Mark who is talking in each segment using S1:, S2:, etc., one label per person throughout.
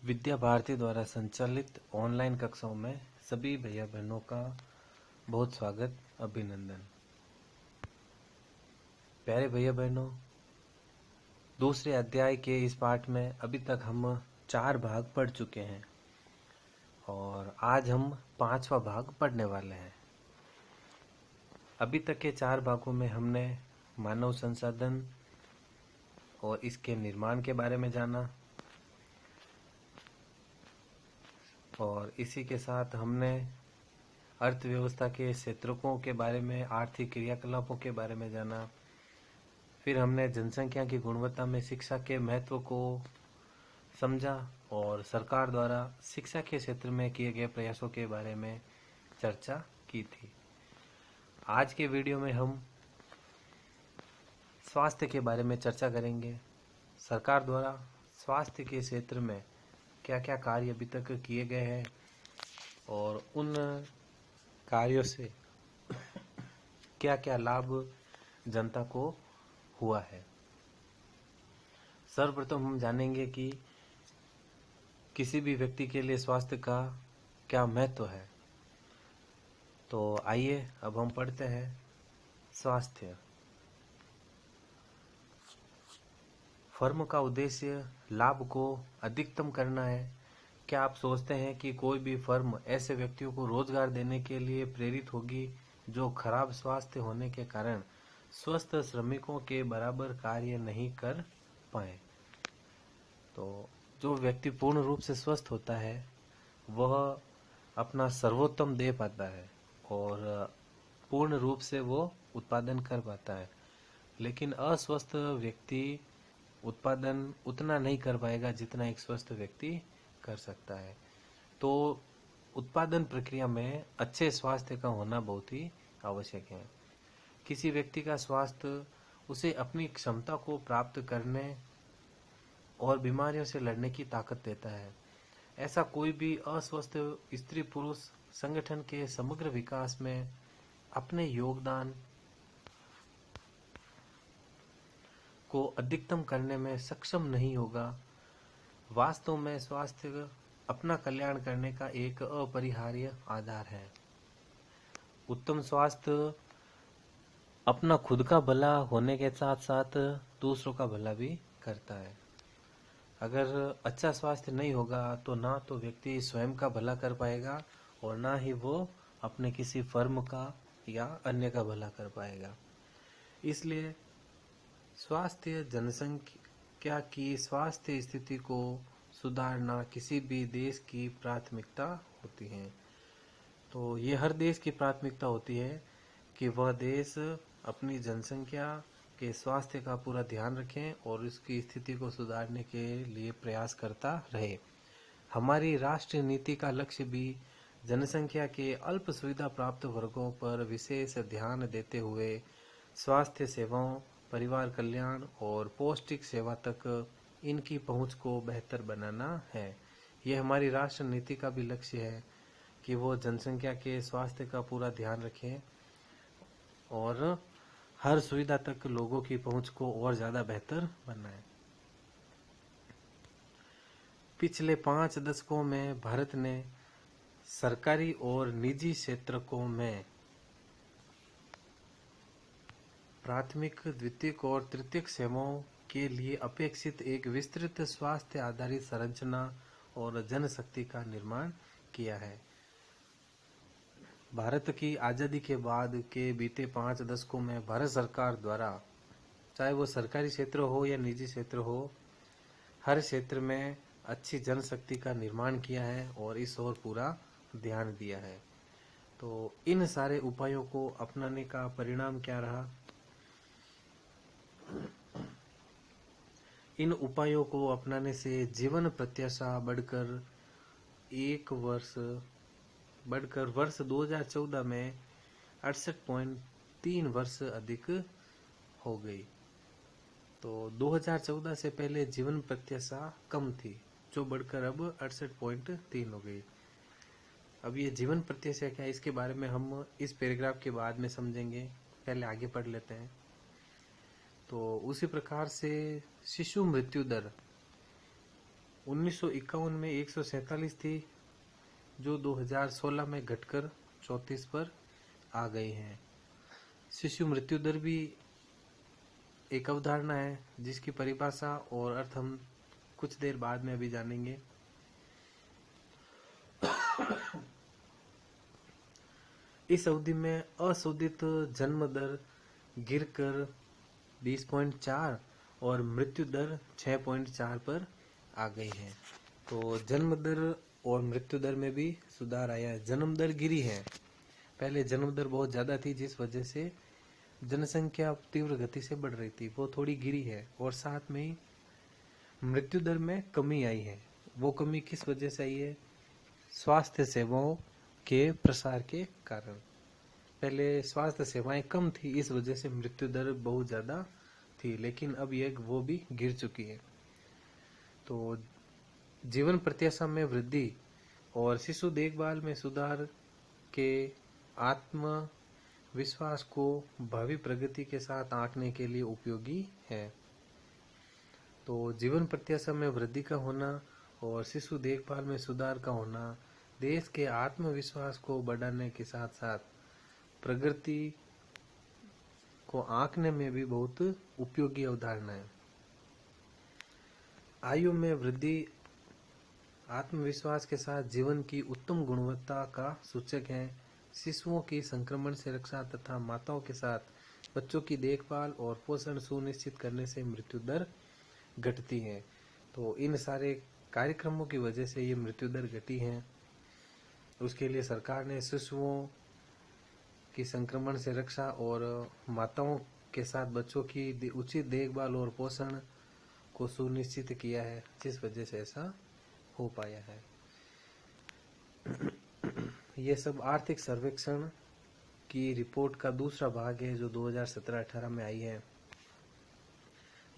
S1: विद्या भारती द्वारा संचालित ऑनलाइन कक्षाओं में सभी भैया बहनों का बहुत स्वागत, अभिनंदन। प्यारे भैया बहनों, दूसरे अध्याय के इस पाठ में अभी तक हम 4 भाग पढ़ चुके हैं और आज हम 5वां भाग पढ़ने वाले हैं। अभी तक के 4 भागों में हमने मानव संसाधन और इसके निर्माण के बारे में जाना और इसी के साथ हमने अर्थव्यवस्था के क्षेत्रकों के बारे में, आर्थिक क्रियाकलापों के बारे में जाना। फिर हमने जनसंख्या की गुणवत्ता में शिक्षा के महत्व को समझा और सरकार द्वारा शिक्षा के क्षेत्र में किए गए प्रयासों के बारे में चर्चा की थी। आज के वीडियो में हम स्वास्थ्य के बारे में चर्चा करेंगे। सरकार द्वारा स्वास्थ्य के क्षेत्र में क्या क्या कार्य अभी तक किए गए हैं और उन कार्यों से क्या क्या लाभ जनता को हुआ है। सर्वप्रथम हम जानेंगे कि किसी भी व्यक्ति के लिए स्वास्थ्य का क्या महत्व है। तो आइए अब हम पढ़ते हैं स्वास्थ्य। फर्म का उद्देश्य लाभ को अधिकतम करना है। क्या आप सोचते हैं कि कोई भी फर्म ऐसे व्यक्तियों को रोजगार देने के लिए प्रेरित होगी जो खराब स्वास्थ्य होने के कारण स्वस्थ श्रमिकों के बराबर कार्य नहीं कर पाए? तो जो व्यक्ति पूर्ण रूप से स्वस्थ होता है वह अपना सर्वोत्तम दे पाता है और पूर्ण रूप से वो उत्पादन कर पाता है। लेकिन अस्वस्थ व्यक्ति उत्पादन उतना नहीं कर पाएगा जितना एक स्वस्थ व्यक्ति कर सकता है। तो उत्पादन प्रक्रिया में अच्छे स्वास्थ्य का होना बहुत ही आवश्यक है। किसी व्यक्ति का स्वास्थ्य उसे अपनी क्षमता को प्राप्त करने और बीमारियों से लड़ने की ताकत देता है। ऐसा कोई भी अस्वस्थ स्त्री पुरुष संगठन के समग्र विकास में अपने योगदान को अधिकतम करने में सक्षम नहीं होगा। वास्तव में स्वास्थ्य अपना कल्याण करने का एक अपरिहार्य आधार है। उत्तम स्वास्थ्य अपना खुद का भला होने के साथ साथ दूसरों का भला भी करता है। अगर अच्छा स्वास्थ्य नहीं होगा तो ना तो व्यक्ति स्वयं का भला कर पाएगा और ना ही वो अपने किसी फर्म का या अन्य का भला कर पाएगा। इसलिए स्वास्थ्य जनसंख्या की स्वास्थ्य स्थिति को सुधारना किसी भी देश की प्राथमिकता होती है। तो ये हर देश की प्राथमिकता होती है कि वह देश अपनी जनसंख्या के स्वास्थ्य का पूरा ध्यान रखें और उसकी स्थिति को सुधारने के लिए प्रयास करता रहे। हमारी राष्ट्रीय नीति का लक्ष्य भी जनसंख्या के अल्प सुविधा प्राप्त वर्गों पर विशेष ध्यान देते हुए स्वास्थ्य सेवाओं, परिवार कल्याण और पौष्टिक सेवा तक इनकी पहुंच को बेहतर बनाना है। यह हमारी राष्ट्र नीति का भी लक्ष्य है कि वो जनसंख्या के स्वास्थ्य का पूरा ध्यान रखें और हर सुविधा तक लोगों की पहुंच को और ज़्यादा बेहतर बनाएं। पिछले 5 दशकों में भारत ने सरकारी और निजी क्षेत्रों में प्राथमिक, द्वितीयक और तृतीयक सेवाओं के लिए अपेक्षित एक विस्तृत स्वास्थ्य आधारित संरचना और जनशक्ति का निर्माण किया है। भारत की आज़ादी के बाद के बीते 5 दशकों में भारत सरकार द्वारा, चाहे वो सरकारी क्षेत्र हो या निजी क्षेत्र हो, हर क्षेत्र में अच्छी जनशक्ति का निर्माण किया है और इस ओर पूरा ध्यान दिया है। तो इन सारे उपायों को अपनाने का परिणाम क्या रहा? इन उपायों को अपनाने से जीवन प्रत्याशा बढ़कर वर्ष 2014 में 68.3 वर्ष अधिक हो गई। तो 2014 से पहले जीवन प्रत्याशा कम थी जो बढ़कर अब 68.3 हो गई। अब ये जीवन प्रत्याशा क्या है, इसके बारे में हम इस पैराग्राफ के बाद में समझेंगे। पहले आगे पढ़ लेते हैं। तो उसी प्रकार से शिशु मृत्यु दर 1951 में 147 थी, जो 2016 में घटकर 34 पर आ गई हैं। शिशु मृत्यु दर भी एक अवधारणा है जिसकी परिभाषा और अर्थ हम कुछ देर बाद में अभी जानेंगे। इस अवधि में अशोधित जन्म दर गिरकर 20.4 और मृत्यु दर 6.4 पर आ गई है। तो जन्म दर और मृत्यु दर में भी सुधार आया है। जन्म दर गिरी है, पहले जन्म दर बहुत ज़्यादा थी जिस वजह से जनसंख्या तीव्र गति से बढ़ रही थी, वो थोड़ी गिरी है। और साथ में ही मृत्यु दर में कमी आई है। वो कमी किस वजह से आई है? स्वास्थ्य सेवाओं के प्रसार के कारण। पहले स्वास्थ्य सेवाएं कम थी, इस वजह से मृत्यु दर बहुत ज़्यादा थी, लेकिन अब वो भी गिर चुकी है। तो जीवन प्रत्याशा में वृद्धि और शिशु देखभाल में सुधार के आत्मविश्वास को भावी प्रगति के साथ आंकने के लिए उपयोगी है। तो जीवन प्रत्याशा में वृद्धि का होना और शिशु देखभाल में सुधार का होना देश के आत्मविश्वास को बढ़ाने के साथ साथ प्रगति को आंकने में भी बहुत उपयोगी अवधारणा है। आयु में वृद्धि आत्मविश्वास के साथ जीवन की उत्तम गुणवत्ता का सूचक है। शिशुओं की संक्रमण से रक्षा तथा माताओं के साथ बच्चों की देखभाल और पोषण सुनिश्चित करने से मृत्यु दर घटती है। तो इन सारे कार्यक्रमों की वजह से ये मृत्यु दर घटी है। उसके लिए सरकार ने शिशुओं की संक्रमण से रक्षा और माताओं के साथ बच्चों की उचित देखभाल और पोषण को सुनिश्चित किया है, जिस वजह से ऐसा हो पाया है। ये सब आर्थिक सर्वेक्षण की रिपोर्ट का दूसरा भाग है जो 2017-18 में आई है।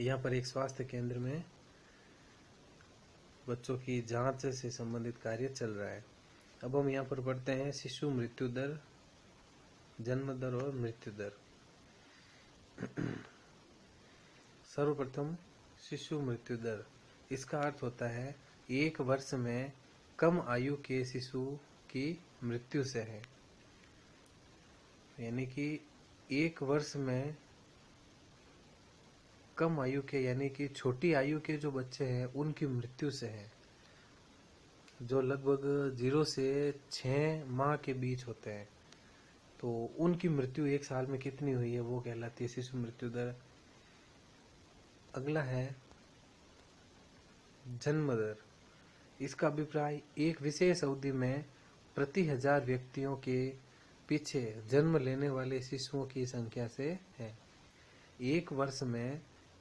S1: यहाँ पर एक स्वास्थ्य केंद्र में बच्चों की जांच से संबंधित कार्य चल रहा है। अब हम यहाँ पर पढ़ते हैं शिशु मृत्यु दर, जन्म दर और मृत्यु दर। सर्वप्रथम शिशु मृत्यु दर, इसका अर्थ होता है 1 वर्ष में कम आयु के शिशु की मृत्यु से है। यानी कि 1 वर्ष में कम आयु के यानी कि छोटी आयु के जो बच्चे हैं उनकी मृत्यु से है, जो लगभग 0 से 6 माह के बीच होते हैं। तो उनकी मृत्यु 1 साल में कितनी हुई है वो कहलाती है शिशु मृत्यु दर। अगला है जन्म दर। इसका अभिप्राय एक विशेष अवधि में प्रति 1000 व्यक्तियों के पीछे जन्म लेने वाले शिशुओं की संख्या से है। 1 वर्ष में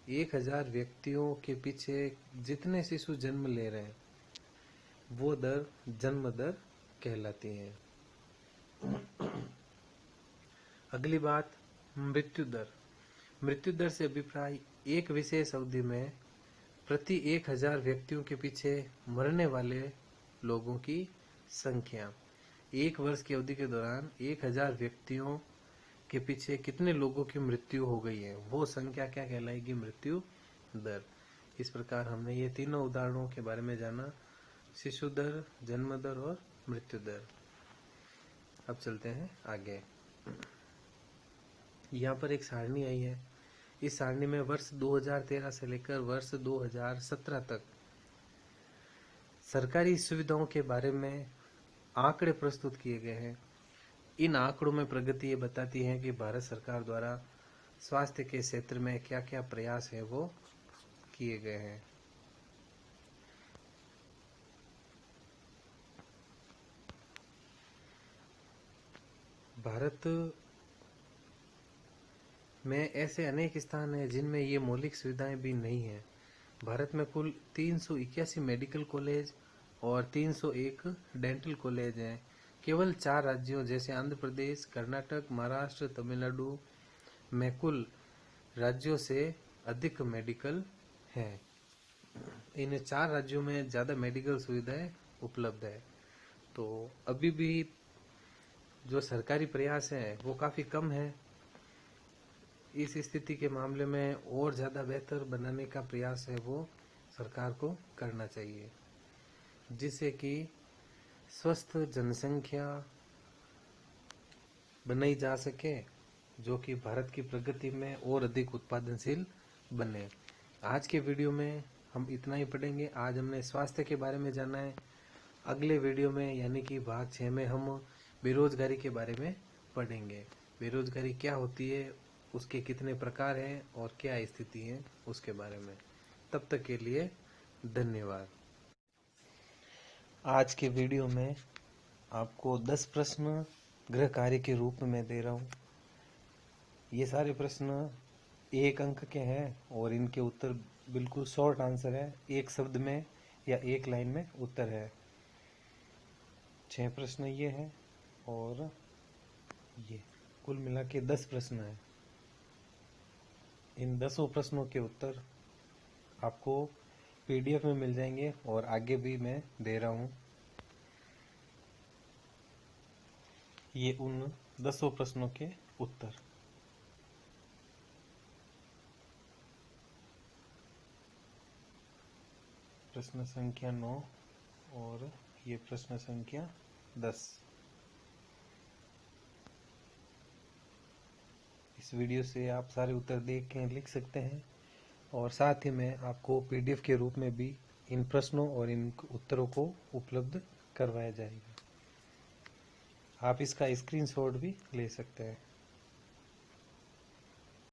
S1: 1000 व्यक्तियों के पीछे जितने शिशु जन्म ले रहे हैं वो दर जन्म दर कहलाती है। अगली बात मृत्यु दर। मृत्यु दर से अभिप्राय एक विशेष अवधि में प्रति 1000 व्यक्तियों के पीछे मरने वाले लोगों की संख्या। 1 वर्ष की अवधि के दौरान 1000 व्यक्तियों के पीछे कितने लोगों की मृत्यु हो गई है वो संख्या क्या कहलाएगी? मृत्यु दर। इस प्रकार हमने ये तीनों उदाहरणों के बारे में जाना, शिशु दर, जन्म दर और मृत्यु दर। अब चलते हैं आगे। यहाँ पर एक सारणी आई है। इस सारणी में वर्ष 2013 से लेकर वर्ष 2017 तक सरकारी सुविधाओं के बारे में आंकड़े प्रस्तुत किए गए हैं। इन आंकड़ों में प्रगति ये बताती है कि भारत सरकार द्वारा स्वास्थ्य के क्षेत्र में क्या क्या प्रयास है वो किए गए हैं। भारत में ऐसे अनेक स्थान हैं जिनमें ये मौलिक सुविधाएं भी नहीं है। भारत में कुल 381 मेडिकल कॉलेज और 301 डेंटल कॉलेज हैं। केवल 4 राज्यों जैसे आंध्र प्रदेश, कर्नाटक, महाराष्ट्र, तमिलनाडु में कुल राज्यों से अधिक मेडिकल हैं। इन 4 राज्यों में ज़्यादा मेडिकल सुविधाएं उपलब्ध है। तो अभी भी जो सरकारी प्रयास है वो काफ़ी कम है। इस स्थिति के मामले में और ज़्यादा बेहतर बनाने का प्रयास है वो सरकार को करना चाहिए, जिससे कि स्वस्थ जनसंख्या बनाई जा सके, जो कि भारत की प्रगति में और अधिक उत्पादनशील बने। आज के वीडियो में हम इतना ही पढ़ेंगे। आज हमने स्वास्थ्य के बारे में जाना है। अगले वीडियो में यानी कि भाग 6 में हम बेरोजगारी के बारे में पढ़ेंगे। बेरोजगारी क्या होती है, उसके कितने प्रकार हैं और क्या स्थिति है उसके बारे में। तब तक के लिए धन्यवाद। आज के वीडियो में आपको 10 प्रश्न गृह कार्य के रूप में दे रहा हूँ। ये सारे प्रश्न 1 अंक के हैं और इनके उत्तर बिल्कुल शॉर्ट आंसर है, एक शब्द में या एक लाइन में उत्तर है। 6 प्रश्न ये हैं और ये कुल मिला के 10 प्रश्न हैं। इन 10 प्रश्नों के उत्तर आपको PDF में मिल जाएंगे और आगे भी मैं दे रहा हूँ। ये उन 10 प्रश्नों के उत्तर। प्रश्न संख्या 9 और ये प्रश्न संख्या 10। इस वीडियो से आप सारे उत्तर देख के लिख सकते हैं और साथ ही में आपको PDF के रूप में भी इन प्रश्नों और इन उत्तरों को उपलब्ध करवाया जाएगा। आप इसका स्क्रीनशॉट भी ले सकते हैं।